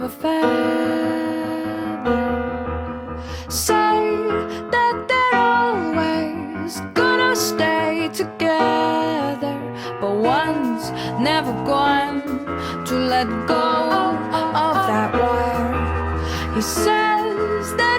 a feather. Say that they're always gonna stay together, but one's never going to let go of that wire. He says that